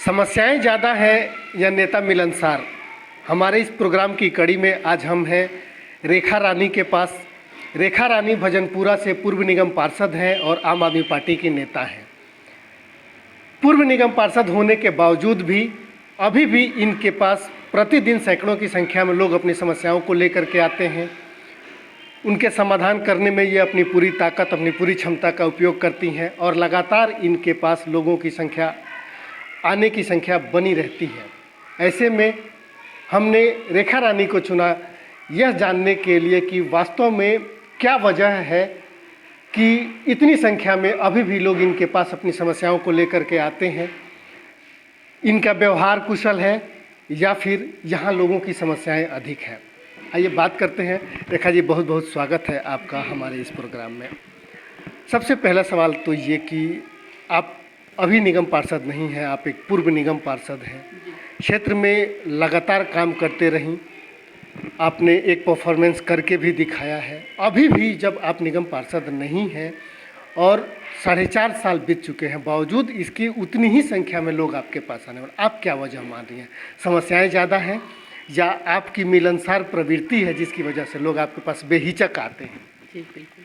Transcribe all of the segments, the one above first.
समस्याएं ज़्यादा हैं या नेता मिलनसार। हमारे इस प्रोग्राम की कड़ी में आज हम हैं रेखा रानी के पास। रेखा रानी भजनपुरा से पूर्व निगम पार्षद हैं और आम आदमी पार्टी की नेता हैं। पूर्व निगम पार्षद होने के बावजूद भी अभी भी इनके पास प्रतिदिन सैकड़ों की संख्या में लोग अपनी समस्याओं को लेकर के आते हैं। उनके समाधान करने में ये अपनी पूरी ताकत, अपनी पूरी क्षमता का उपयोग करती हैं और लगातार इनके पास लोगों की संख्या, आने की संख्या बनी रहती है। ऐसे में हमने रेखा रानी को चुना यह जानने के लिए कि वास्तव में क्या वजह है कि इतनी संख्या में अभी भी लोग इनके पास अपनी समस्याओं को लेकर के आते हैं। इनका व्यवहार कुशल है या फिर यहाँ लोगों की समस्याएं अधिक हैं। आइए बात करते हैं। रेखा जी, बहुत बहुत स्वागत है आपका हमारे इस प्रोग्राम में। सबसे पहला सवाल तो ये कि आप अभी निगम पार्षद नहीं हैं, आप एक पूर्व निगम पार्षद हैं। क्षेत्र में लगातार काम करते रहीं, आपने एक परफॉर्मेंस करके भी दिखाया है। अभी भी जब आप निगम पार्षद नहीं हैं और 4.5 साल बीत चुके हैं, बावजूद इसकी उतनी ही संख्या में लोग आपके पास आने वाले, आप क्या वजह मान रही हैं? समस्याएं ज़्यादा हैं या आपकी मिलनसार प्रवृत्ति है जिसकी वजह से लोग आपके पास बेहिचक आते हैं? जी बिल्कुल।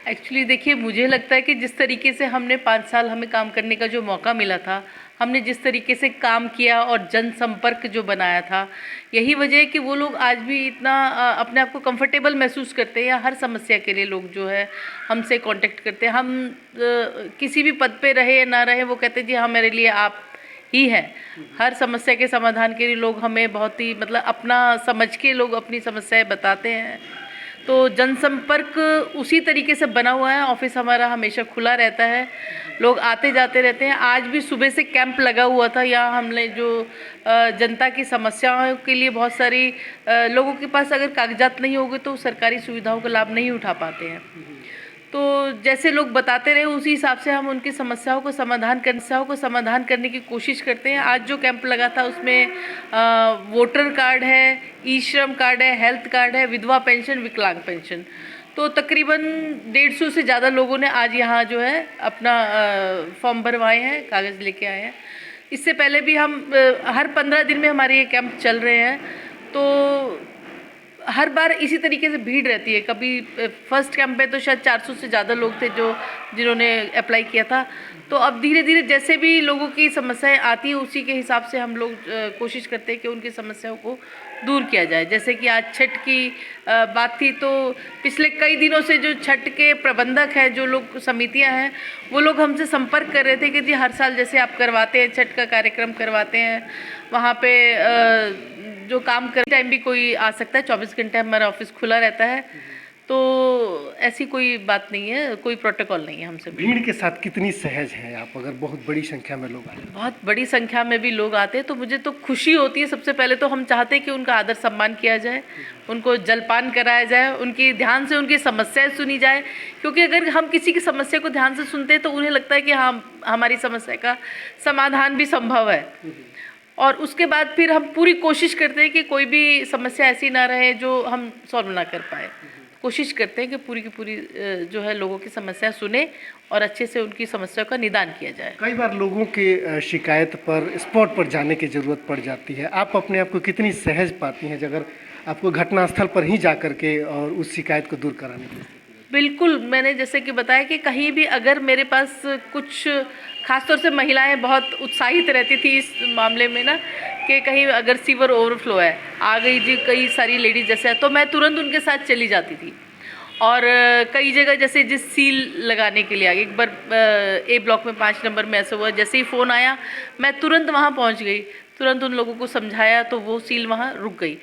एक्चुअली देखिए, मुझे लगता है कि जिस तरीके से हमने 5 साल हमें काम करने का जो मौका मिला था, हमने जिस तरीके से काम किया और जनसंपर्क जो बनाया था, यही वजह है कि वो लोग आज भी इतना अपने आप को कंफर्टेबल महसूस करते हैं। या हर समस्या के लिए लोग जो है हमसे कांटेक्ट करते हैं। हम किसी भी पद पे रहे या ना रहे, वो कहते हैं जी हाँ, मेरे लिए आप ही है। हर समस्या के समाधान के लिए लोग हमें बहुत ही अपना समझ के लोग अपनी समस्याएं बताते हैं। तो जनसंपर्क उसी तरीके से बना हुआ है। ऑफिस हमारा हमेशा खुला रहता है, लोग आते जाते रहते हैं। आज भी सुबह से कैंप लगा हुआ था। यहाँ हमने जो जनता की समस्याओं के लिए बहुत सारी लोगों के पास अगर कागजात नहीं होंगे तो सरकारी सुविधाओं का लाभ नहीं उठा पाते हैं। तो जैसे लोग बताते रहे उसी हिसाब से हम उनकी समस्याओं को समाधान करने की कोशिश करते हैं। आज जो कैंप लगा था उसमें वोटर कार्ड है, ई श्रम कार्ड है, हेल्थ कार्ड है, विधवा पेंशन, विकलांग पेंशन। तो तकरीबन 150 से ज़्यादा लोगों ने आज यहाँ जो है अपना फॉर्म भरवाए हैं, कागज़ लेके आए हैं। इससे पहले भी हम हर 15 दिन में हमारे ये कैंप चल रहे हैं। तो हर बार इसी तरीके से भीड़ रहती है। कभी फर्स्ट कैंप में तो शायद 400 से ज़्यादा लोग थे जिन्होंने अप्लाई किया था। तो अब धीरे धीरे जैसे भी लोगों की समस्याएं आती है उसी के हिसाब से हम लोग कोशिश करते हैं कि उनकी समस्याओं को दूर किया जाए। जैसे कि आज छठ की बात थी, तो पिछले कई दिनों से जो छठ के प्रबंधक हैं, जो लोग समितियां हैं, वो लोग हमसे संपर्क कर रहे थे कि जी हर साल जैसे आप करवाते हैं, छठ का कार्यक्रम करवाते हैं, वहाँ पे जो काम कर टाइम भी कोई आ सकता है। 24 घंटे हमारा ऑफिस खुला रहता है। तो ऐसी कोई बात नहीं है, कोई प्रोटोकॉल नहीं है हमसे। भीड़ के साथ कितनी सहज हैं आप? अगर बहुत बड़ी संख्या में लोग आए, बहुत बड़ी संख्या में भी लोग आते हैं तो मुझे तो खुशी होती है। सबसे पहले तो हम चाहते हैं कि उनका आदर सम्मान किया जाए, उनको जलपान कराया जाए, उनकी ध्यान से उनकी समस्याएं सुनी जाए। क्योंकि अगर हम किसी की समस्या को ध्यान से सुनते हैं तो उन्हें लगता है कि हाँ, हमारी समस्या का समाधान भी संभव है। और उसके बाद फिर हम पूरी कोशिश करते हैं कि कोई भी समस्या ऐसी ना रहे जो हम सॉल्व ना कर पाए। कोशिश करते हैं कि पूरी की पूरी जो है लोगों की समस्या सुने और अच्छे से उनकी समस्या का निदान किया जाए। कई बार लोगों के शिकायत पर स्पॉट पर जाने की ज़रूरत पड़ जाती है। आप अपने आप को कितनी सहज पाती हैं अगर आपको घटनास्थल पर ही जा कर के और उस शिकायत को दूर कराने के लिए? बिल्कुल, मैंने जैसे कि बताया कि कहीं भी अगर मेरे पास कुछ, खासतौर से महिलाएं बहुत उत्साहित रहती थी इस मामले में ना, कि कहीं अगर सीवर ओवरफ्लो है, आ गई जी कई सारी लेडीज जैसे है, तो मैं तुरंत उनके साथ चली जाती थी। और कई जगह जैसे जिस सील लगाने के लिए आ गई, एक बार ए ब्लॉक में 5 नंबर में ऐसा हुआ, जैसे ही फ़ोन आया मैं तुरंत वहाँ पहुँच गई, तुरंत उन लोगों को समझाया तो वो सील वहाँ रुक गई।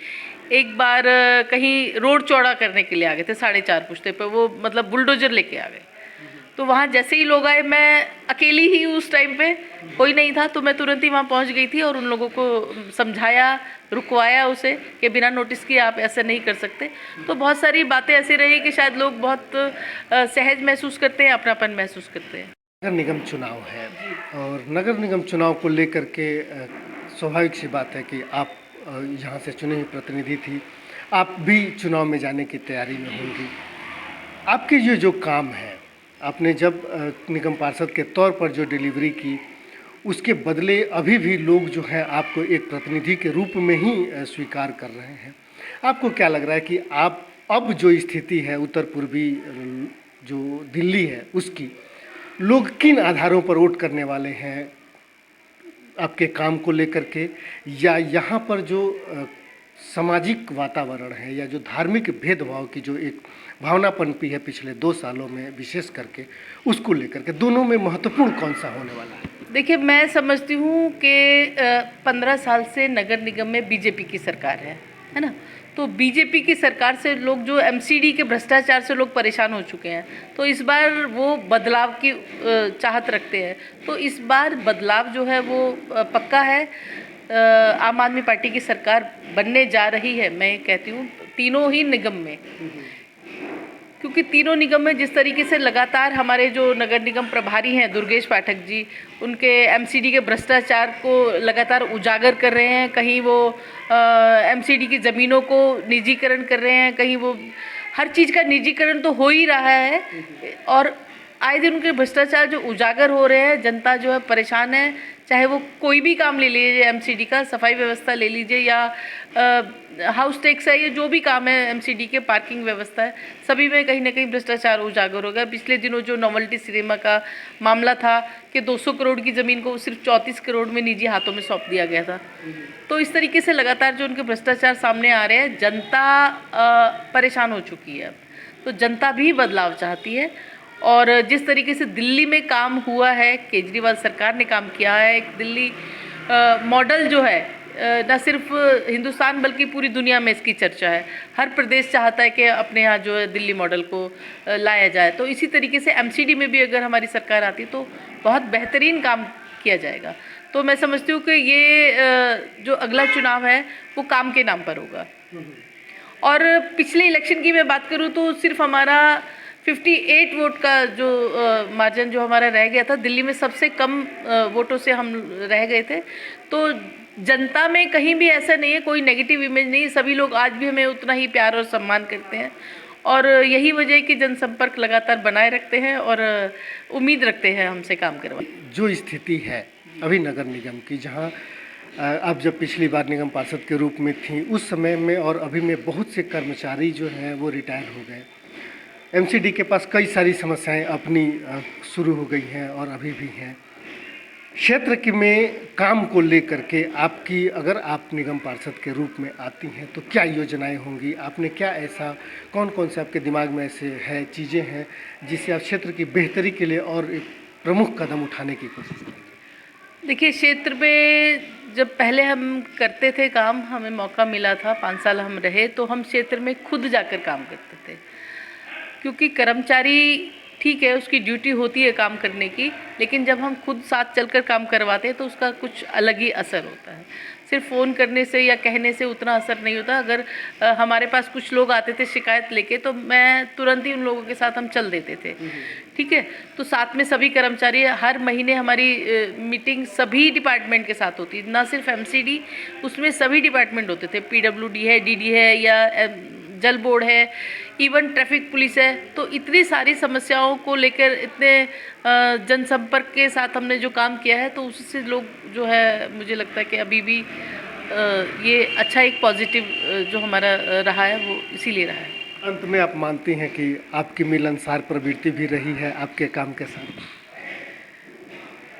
एक बार कहीं रोड चौड़ा करने के लिए आ गए थे 4.5 पुश्ते पे, वो बुलडोजर लेके आ गए। तो वहाँ जैसे ही लोग आए, मैं अकेली ही उस टाइम पे, कोई नहीं था, तो मैं तुरंत ही वहाँ पहुँच गई थी और उन लोगों को समझाया, रुकवाया उसे कि बिना नोटिस किए आप ऐसा नहीं कर सकते। तो बहुत सारी बातें ऐसी रही कि शायद लोग बहुत सहज महसूस करते हैं, अपनापन महसूस करते हैं। नगर निगम चुनाव है और नगर निगम चुनाव को लेकर के स्वाभाविक सी बात है कि आप यहाँ से चुने हुए प्रतिनिधि थी, आप भी चुनाव में जाने की तैयारी में होंगी। आपके ये जो काम है, आपने जब निगम पार्षद के तौर पर जो डिलीवरी की, उसके बदले अभी भी लोग जो है आपको एक प्रतिनिधि के रूप में ही स्वीकार कर रहे हैं। आपको क्या लग रहा है कि आप अब जो स्थिति है उत्तर पूर्वी जो दिल्ली है उसकी, लोग किन आधारों पर वोट करने वाले हैं? आपके काम को लेकर के, या यहाँ पर जो सामाजिक वातावरण है या जो धार्मिक भेदभाव की जो एक भावना पनपी है पिछले 2 सालों में विशेष करके, उसको लेकर के दोनों में महत्वपूर्ण कौन सा होने वाला है? देखिए, मैं समझती हूँ कि 15 साल से नगर निगम में बीजेपी की सरकार है ना। तो बीजेपी की सरकार से लोग जो एमसीडी के भ्रष्टाचार से लोग परेशान हो चुके हैं, तो इस बार वो बदलाव की चाहत रखते हैं। तो इस बार बदलाव जो है वो पक्का है। आम आदमी पार्टी की सरकार बनने जा रही है, मैं कहती हूँ तीनों ही निगम में, क्योंकि तीनों निगम में जिस तरीके से लगातार हमारे जो नगर निगम प्रभारी हैं दुर्गेश पाठक जी, उनके एमसीडी के भ्रष्टाचार को लगातार उजागर कर रहे हैं। कहीं वो एमसीडी की ज़मीनों को निजीकरण कर रहे हैं, कहीं वो हर चीज़ का निजीकरण तो हो ही रहा है, और आए दिन उनके भ्रष्टाचार जो उजागर हो रहे हैं, जनता जो है परेशान है। चाहे वो कोई भी काम ले लीजिए एमसीडी का, सफाई व्यवस्था ले लीजिए, या हाउस टैक्स है, ये जो भी काम है एमसीडी के, पार्किंग व्यवस्था है, सभी में कहीं ना कहीं भ्रष्टाचार उजागर हो गया। पिछले दिनों जो नोवेल्टी सिनेमा का मामला था कि 200 करोड़ की ज़मीन को सिर्फ 34 करोड़ में निजी हाथों में सौंप दिया गया था। तो इस तरीके से लगातार जो उनके भ्रष्टाचार सामने आ रहे हैं, जनता परेशान हो चुकी है। तो जनता भी बदलाव चाहती है, और जिस तरीके से दिल्ली में काम हुआ है, केजरीवाल सरकार ने काम किया है, एक दिल्ली मॉडल जो है, न सिर्फ हिंदुस्तान बल्कि पूरी दुनिया में इसकी चर्चा है। हर प्रदेश चाहता है कि अपने यहाँ जो है दिल्ली मॉडल को लाया जाए। तो इसी तरीके से एमसीडी में भी अगर हमारी सरकार आती तो बहुत बेहतरीन काम किया जाएगा। तो मैं समझती हूँ कि ये जो अगला चुनाव है वो काम के नाम पर होगा। और पिछले इलेक्शन की मैं बात करूँ तो सिर्फ हमारा 58 वोट का जो मार्जिन जो हमारा रह गया था, दिल्ली में सबसे कम वोटों से हम रह गए थे। तो जनता में कहीं भी ऐसा नहीं है, कोई नेगेटिव इमेज नहीं है, सभी लोग आज भी हमें उतना ही प्यार और सम्मान करते हैं, और यही वजह है कि जनसंपर्क लगातार बनाए रखते हैं और उम्मीद रखते हैं हमसे काम करवाने। जो स्थिति है अभी नगर निगम की, जहाँ आप जब पिछली बार निगम पार्षद के रूप में थी, उस समय में और अभी में बहुत से कर्मचारी जो हैं वो रिटायर हो गए। एमसीडी के पास कई सारी समस्याएं अपनी शुरू हो गई हैं और अभी भी हैं। क्षेत्र के में काम को लेकर के आपकी, अगर आप निगम पार्षद के रूप में आती हैं तो क्या योजनाएं होंगी? आपने क्या ऐसा, कौन कौन से आपके दिमाग में ऐसे है चीज़ें हैं जिससे आप क्षेत्र की बेहतरी के लिए और एक प्रमुख कदम उठाने की कोशिश करेंगे? देखिए, क्षेत्र में जब पहले हम करते थे काम, हमें मौका मिला था, 5 साल हम रहे, तो हम क्षेत्र में खुद जाकर काम करते थे, क्योंकि कर्मचारी ठीक है उसकी ड्यूटी होती है काम करने की, लेकिन जब हम खुद साथ चलकर काम करवाते हैं तो उसका कुछ अलग ही असर होता है। सिर्फ फ़ोन करने से या कहने से उतना असर नहीं होता। अगर हमारे पास कुछ लोग आते थे शिकायत लेके, तो मैं तुरंत ही उन लोगों के साथ हम चल देते थे, ठीक है। तो साथ में सभी कर्मचारी, हर महीने हमारी मीटिंग सभी डिपार्टमेंट के साथ होती, ना सिर्फ एमसीडी, उसमें सभी डिपार्टमेंट होते थे। पीडब्ल्यूडी है, डीडी है, या जल बोर्ड है, इवन ट्रैफिक पुलिस है। तो इतनी सारी समस्याओं को लेकर इतने जनसंपर्क के साथ हमने जो काम किया है, तो उससे लोग जो है, मुझे लगता है कि अभी भी ये अच्छा एक पॉजिटिव जो हमारा रहा है वो इसीलिए रहा है। अंत में आप मानती हैं कि आपकी मिलनसार प्रवृत्ति भी रही है आपके काम के साथ?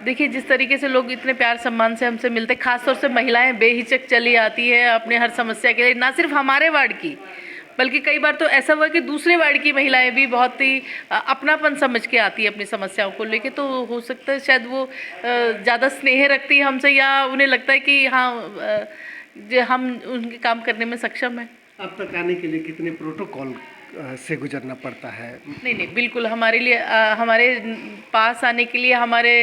देखिए, जिस तरीके से लोग इतने प्यार सम्मान से हमसे मिलते, खासतौर से महिलाएं बेहिचक चली आती है अपने हर समस्या के लिए, ना सिर्फ हमारे वार्ड की, बल्कि कई बार तो ऐसा हुआ कि दूसरे वार्ड की महिलाएं भी बहुत ही अपनापन समझ के आती है अपनी समस्याओं को लेके। तो हो सकता है शायद वो ज़्यादा स्नेह रखती है हमसे, या उन्हें लगता है कि हाँ हम उनके काम करने में सक्षम हैं। अब तक आने के लिए कितने प्रोटोकॉल से गुजरना पड़ता है? नहीं, बिल्कुल हमारे लिए हमारे पास आने के लिए, हमारे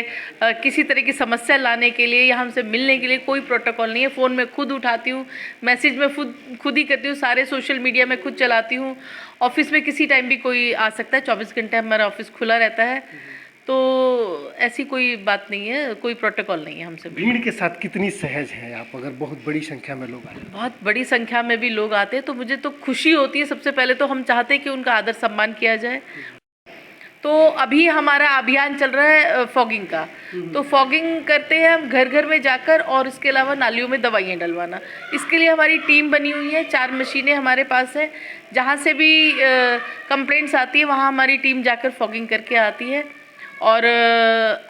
किसी तरह की समस्या लाने के लिए या हमसे मिलने के लिए कोई प्रोटोकॉल नहीं है। फ़ोन में खुद उठाती हूँ, मैसेज में खुद ही करती हूँ, सारे सोशल मीडिया में खुद चलाती हूँ। ऑफिस में किसी टाइम भी कोई आ सकता है, 24 घंटे हमारा ऑफिस खुला रहता है। तो ऐसी कोई बात नहीं है, कोई प्रोटोकॉल नहीं है हमसे। भीड़ के साथ कितनी सहज हैं आप, अगर बहुत बड़ी संख्या में लोग आए? बहुत बड़ी संख्या में भी लोग आते हैं तो मुझे तो खुशी होती है। सबसे पहले तो हम चाहते हैं कि उनका आदर सम्मान किया जाए। तो अभी हमारा अभियान चल रहा है फॉगिंग का। तो फॉगिंग करते हैं हम घर घर में जाकर, और इसके अलावा नालियों में दवाइयाँ डलवाना। इसके लिए हमारी टीम बनी हुई है, 4 मशीनें हमारे पास है। जहाँ से भी कंप्लेंट्स आती है वहाँ हमारी टीम जाकर फॉगिंग करके आती है। और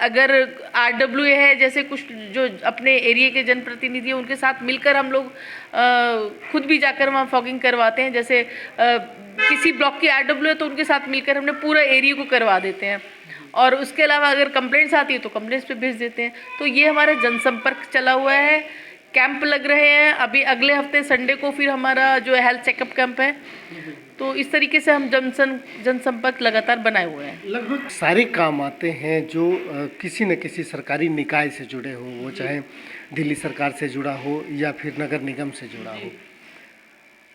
अगर RWA है, जैसे कुछ जो अपने एरिया के जनप्रतिनिधि हैं, उनके साथ मिलकर हम लोग खुद भी जाकर वहाँ फॉगिंग करवाते हैं। जैसे किसी ब्लॉक की RWA है तो उनके साथ मिलकर हमने पूरा एरिया को करवा देते हैं। और उसके अलावा अगर कंप्लेंट्स आती है तो कंप्लेंट्स पे भेज देते हैं। तो ये हमारा जनसंपर्क चला हुआ है, कैंप लग रहे हैं। अभी अगले हफ्ते संडे को फिर हमारा जो हेल्थ चेकअप कैंप है। तो इस तरीके से हम जनसंपर्क लगातार बनाए हुए हैं। लगभग सारे काम आते हैं जो किसी न किसी सरकारी निकाय से जुड़े हो, वो चाहे दिल्ली सरकार से जुड़ा हो या फिर नगर निगम से जुड़ा हो।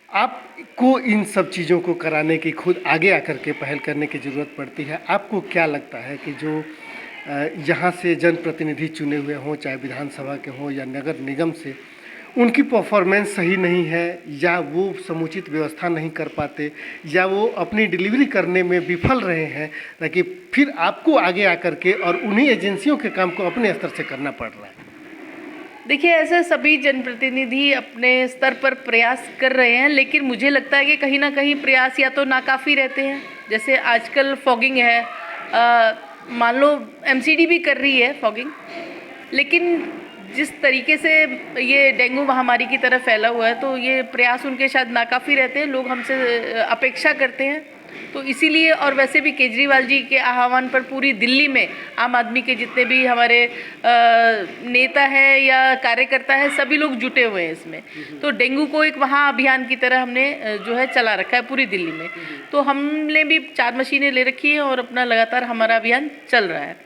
आपको इन सब चीज़ों को कराने की, खुद आगे आकर के पहल करने की ज़रूरत पड़ती है। आपको क्या लगता है कि जो यहाँ से जनप्रतिनिधि चुने हुए हों, चाहे विधानसभा के हों या नगर निगम से, उनकी परफॉर्मेंस सही नहीं है, या वो समुचित व्यवस्था नहीं कर पाते, या वो अपनी डिलीवरी करने में विफल रहे हैं, ताकि फिर आपको आगे आकर के और उन्हीं एजेंसियों के काम को अपने स्तर से करना पड़ रहा है? देखिए, ऐसे सभी जनप्रतिनिधि अपने स्तर पर प्रयास कर रहे हैं, लेकिन मुझे लगता है कि कहीं ना कहीं प्रयास या तो नाकाफ़ी रहते हैं। जैसे आजकल फॉगिंग है, मान लो MCD भी कर रही है फॉगिंग, लेकिन जिस तरीके से ये डेंगू महामारी की तरह फैला हुआ है, तो ये प्रयास उनके शायद नाकाफ़ी रहते हैं। लोग हमसे अपेक्षा करते हैं, तो इसीलिए। और वैसे भी केजरीवाल जी के आह्वान पर पूरी दिल्ली में आम आदमी के जितने भी हमारे नेता हैं या कार्यकर्ता हैं, सभी लोग जुटे हुए हैं इसमें। तो डेंगू को एक वहाँ अभियान की तरह हमने जो है चला रखा है पूरी दिल्ली में। तो हमने भी 4 मशीनें ले रखी हैं और अपना लगातार हमारा अभियान चल रहा है।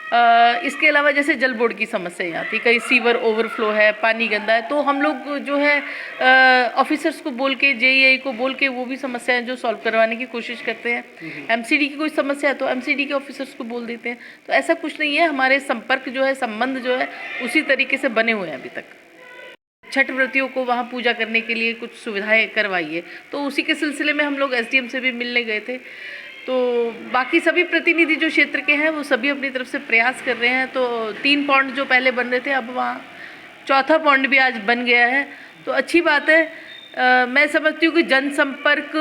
इसके अलावा जैसे जल बोर्ड की समस्या यहाँ थी, कहीं सीवर ओवरफ्लो है, पानी गंदा है, तो हम लोग जो है ऑफिसर्स को बोल के, JEI को बोल के वो भी समस्याएं जो सॉल्व करवाने की कोशिश करते हैं। MCD की कोई समस्या है तो MCD के ऑफिसर्स को बोल देते हैं। तो ऐसा कुछ नहीं है, हमारे संपर्क जो है, संबंध जो है, उसी तरीके से बने हुए हैं अभी तक। छठ व्रतियों को वहाँ पूजा करने के लिए कुछ सुविधाएँ करवाइए, तो उसी के सिलसिले में हम लोग SDM से भी मिलने गए थे। तो बाकी सभी प्रतिनिधि जो क्षेत्र के हैं वो सभी अपनी तरफ से प्रयास कर रहे हैं। तो 3 पॉइंट जो पहले बन रहे थे, अब वहाँ 4था पॉइंट भी आज बन गया है, तो अच्छी बात है। मैं समझती हूँ कि जनसंपर्क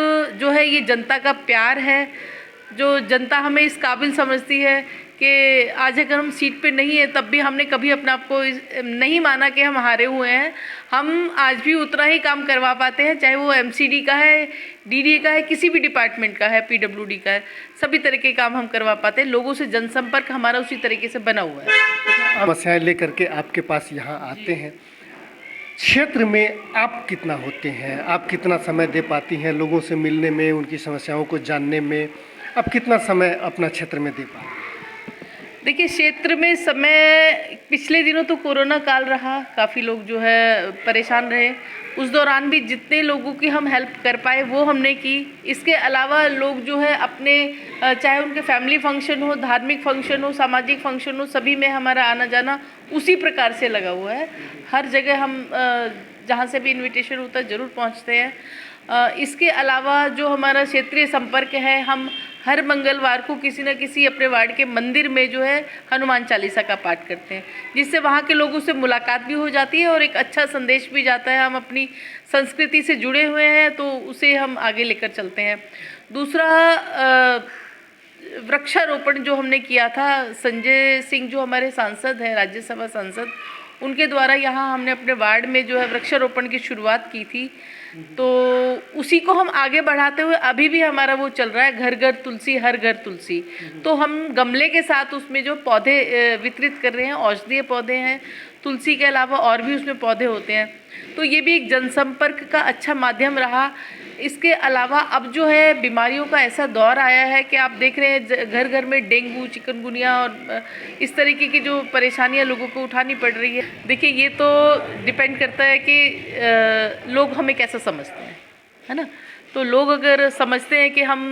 जो है ये जनता का प्यार है, जो जनता हमें इस काबिल समझती है कि आज अगर हम सीट पे नहीं है, तब भी हमने कभी अपने आप को नहीं माना कि हम हारे हुए हैं। हम आज भी उतना ही काम करवा पाते हैं, चाहे वो MCD का है, DDA का है, किसी भी डिपार्टमेंट का है, PWD का है, सभी तरह के काम हम करवा पाते हैं। लोगों से जनसंपर्क हमारा उसी तरीके से बना हुआ है। समस्याएं लेकर के आपके पास यहाँ आते हैं, क्षेत्र में आप कितना होते हैं, आप कितना समय दे पाती हैं लोगों से मिलने में, उनकी समस्याओं को जानने में? आप कितना समय अपना क्षेत्र में दे पाते हैं? देखिए, क्षेत्र में समय, पिछले दिनों तो कोरोना काल रहा, काफ़ी लोग जो है परेशान रहे। उस दौरान भी जितने लोगों की हम हेल्प कर पाए वो हमने की। इसके अलावा लोग जो है अपने, चाहे उनके फैमिली फंक्शन हो, धार्मिक फंक्शन हो, सामाजिक फंक्शन हो, सभी में हमारा आना जाना उसी प्रकार से लगा हुआ है। हर जगह हम जहाँ से भी इनविटेशन होता है ज़रूर पहुँचते हैं। इसके अलावा जो हमारा क्षेत्रीय संपर्क है, हम हर मंगलवार को किसी न किसी अपने वार्ड के मंदिर में जो है हनुमान चालीसा का पाठ करते हैं, जिससे वहाँ के लोगों से मुलाकात भी हो जाती है और एक अच्छा संदेश भी जाता है। हम अपनी संस्कृति से जुड़े हुए हैं, तो उसे हम आगे लेकर चलते हैं। दूसरा, वृक्षारोपण जो हमने किया था, संजय सिंह जो हमारे सांसद हैं, राज्यसभा सांसद, उनके द्वारा यहाँ हमने अपने वार्ड में जो है वृक्षारोपण की शुरुआत की थी। तो उसी को हम आगे बढ़ाते हुए अभी भी हमारा वो चल रहा है, घर घर तुलसी हर घर तुलसी। तो हम गमले के साथ उसमें जो पौधे वितरित कर रहे हैं, औषधीय पौधे हैं, तुलसी के अलावा और भी उसमें पौधे होते हैं। तो ये भी एक जनसंपर्क का अच्छा माध्यम रहा। इसके अलावा अब जो है बीमारियों का ऐसा दौर आया है कि आप देख रहे हैं घर घर में डेंगू, चिकनगुनिया और इस तरीके की जो परेशानियां लोगों को उठानी पड़ रही है। देखिए, ये तो डिपेंड करता है कि लोग हमें कैसा समझते हैं, है ना। तो लोग अगर समझते हैं कि हम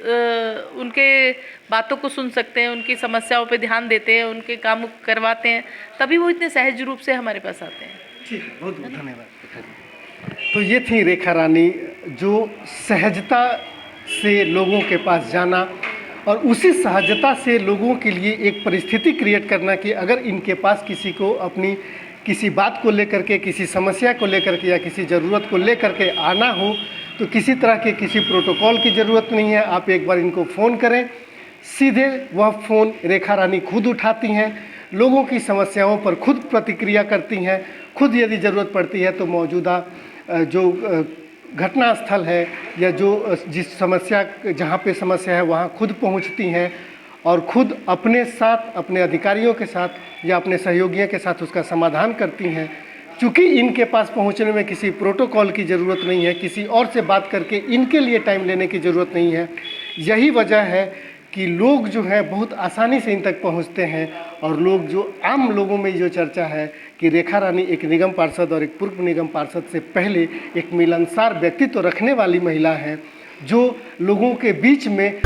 उनके बातों को सुन सकते हैं, उनकी समस्याओं पे ध्यान देते हैं, उनके काम करवाते हैं, तभी वो इतने सहज रूप से हमारे पास आते हैं। ठीक है, बहुत बहुत धन्यवाद। तो ये थी रेखा रानी, जो सहजता से लोगों के पास जाना और उसी सहजता से लोगों के लिए एक परिस्थिति क्रिएट करना कि अगर इनके पास किसी को अपनी किसी बात को लेकर के, किसी समस्या को लेकर के या किसी ज़रूरत को लेकर के आना हो तो किसी तरह के किसी प्रोटोकॉल की ज़रूरत नहीं है। आप एक बार इनको फ़ोन करें, सीधे वह फ़ोन रेखा रानी खुद उठाती हैं, लोगों की समस्याओं पर खुद प्रतिक्रिया करती हैं, खुद यदि ज़रूरत पड़ती है तो मौजूदा जो घटना स्थल है या जो जिस समस्या जहाँ पे समस्या है वहाँ खुद पहुँचती हैं और खुद अपने साथ, अपने अधिकारियों के साथ या अपने सहयोगियों के साथ उसका समाधान करती हैं। चूँकि इनके पास पहुँचने में किसी प्रोटोकॉल की ज़रूरत नहीं है, किसी और से बात करके इनके लिए टाइम लेने की ज़रूरत नहीं है। यही वजह है कि लोग जो है बहुत आसानी से इन तक पहुंचते हैं और लोग जो आम लोगों में जो चर्चा है कि रेखा रानी एक निगम पार्षद और एक पूर्व निगम पार्षद से पहले एक मिलनसार व्यक्तित्व रखने वाली महिला हैं, जो लोगों के बीच में